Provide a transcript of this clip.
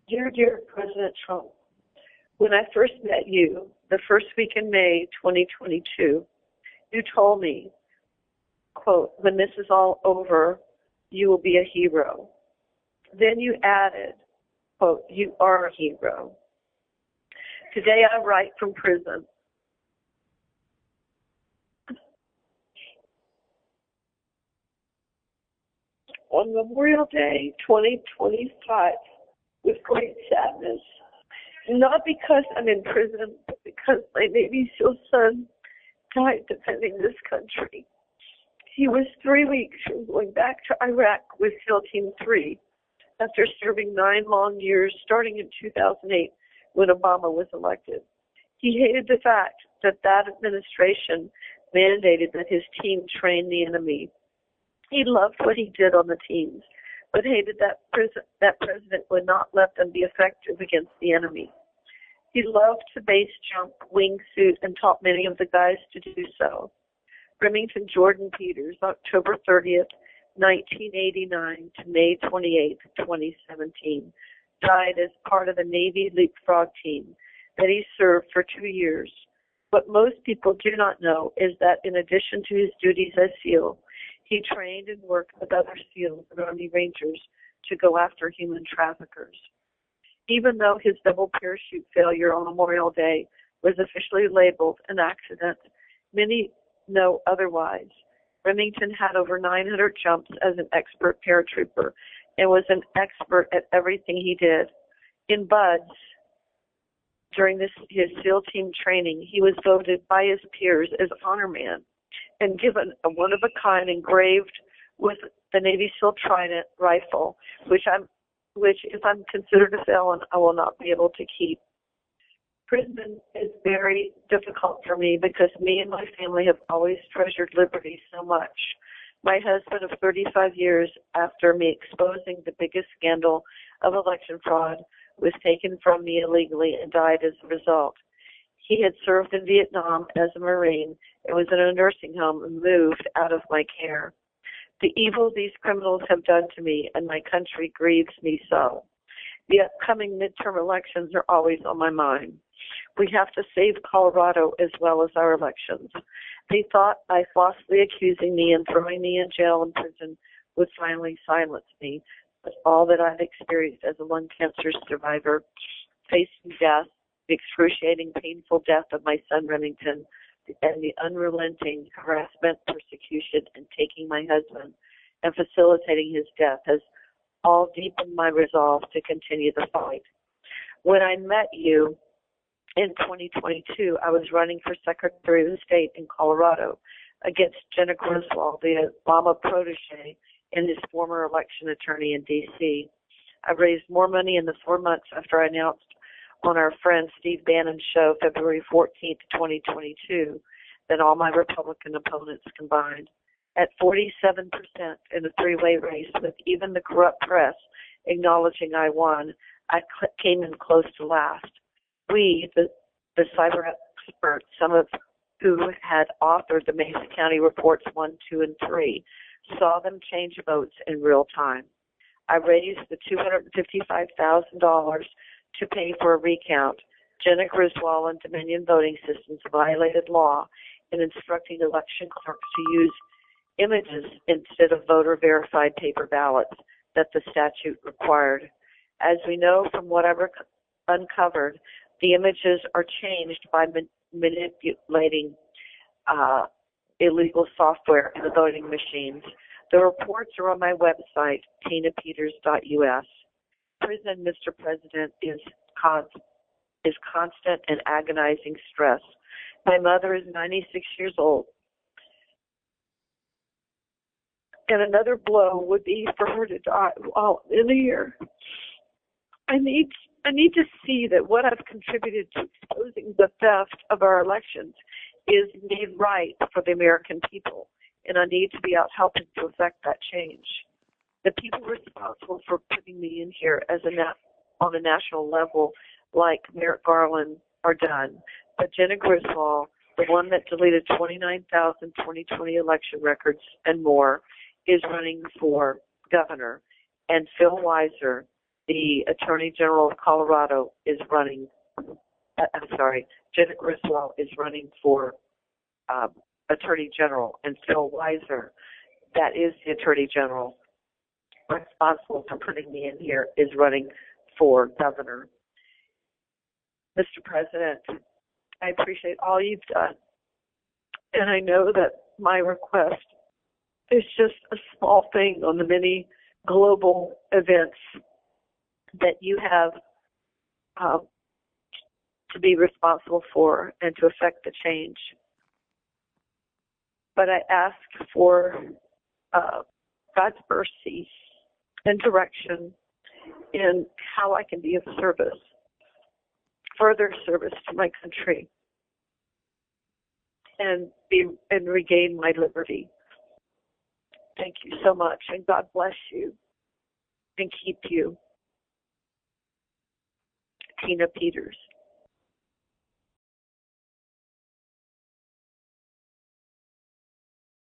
Dear President Trump, when I first met you, the first week in May 2022, you told me, quote, when this is all over, you will be a hero. Then you added, quote, you are a hero. Today I write from prison. On Memorial Day 2025, with great sadness, not because I'm in prison, but because my Navy SEAL son died defending this country. He was 3 weeks from going back to Iraq with SEAL Team 3 after serving 9 long years, starting in 2008 when Obama was elected. He hated the fact that administration mandated that his team train the enemy. He loved what he did on the teams, but hated that president would not let them be effective against the enemy. He loved to base jump, wingsuit, and taught many of the guys to do so. Remington Jordan Peters, October 30th, 1989 to May 28th, 2017, died as part of the Navy Leapfrog team that he served for 2 years. What most people do not know is that in addition to his duties as SEAL, he trained and worked with other SEALs and Army Rangers to go after human traffickers. Even though his double parachute failure on Memorial Day was officially labeled an accident, many know otherwise. Remington had over 900 jumps as an expert paratrooper and was an expert at everything he did. In BUD/S, during his SEAL team training, he was voted by his peers as Honor Man and given a one-of-a-kind engraved with the Navy SEAL Trident rifle, which if I'm considered a felon, I will not be able to keep. Prison is very difficult for me because me and my family have always treasured liberty so much. My husband of 35 years after me exposing the biggest scandal of election fraud was taken from me illegally and died as a result. He had served in Vietnam as a Marine and was in a nursing home and moved out of my care. The evil these criminals have done to me and my country grieves me so. The upcoming midterm elections are always on my mind. We have to save Colorado as well as our elections. They thought by falsely accusing me and throwing me in jail and prison would finally silence me. But all that I've experienced as a lung cancer survivor, facing death, the excruciating, painful death of my son Remington, and the unrelenting harassment, persecution, and taking my husband and facilitating his death has all deepened my resolve to continue the fight. When I met you in 2022, I was running for Secretary of the State in Colorado against Jenna Griswold, the Obama protege, and his former election attorney in D.C. I raised more money in the 4 months after I announced on our friend Steve Bannon's show, February 14th, 2022, than all my Republican opponents combined. At 47% in a three-way race, with even the corrupt press acknowledging I won, I came in close to last. We, the cyber experts, some of who had authored the Mesa County Reports 1, 2, and 3, saw them change votes in real time. I raised the $255,000 to pay for a recount. Jenna Griswold and Dominion Voting Systems violated law in instructing election clerks to use images instead of voter-verified paper ballots that the statute required. As we know from what I've uncovered, the images are changed by manipulating illegal software in the voting machines. The reports are on my website, tinapeters.us. Prison, Mr. President, is constant and agonizing stress. My mother is 96 years old, and another blow would be for her to die in a year. I need to see that what I've contributed to exposing the theft of our elections is made right for the American people, and I need to be out helping to effect that change. The people responsible for putting me in here on a national level, like Merrick Garland, are done. But Jenna Griswold, the one that deleted 29,000 2020 election records and more, is running for governor. And Phil Weiser, the Attorney General of Colorado is running, Janet Griswold is running for Attorney General, and Phil Weiser, that is the Attorney General responsible for putting me in here, is running for governor. Mr. President, I appreciate all you've done, and I know that my request is just a small thing on the many global events that you have to be responsible for and to affect the change. But I ask for God's mercy and direction in how I can be of service, further service to my country, and regain my liberty. Thank you so much, and God bless you and keep you. Tina Peters.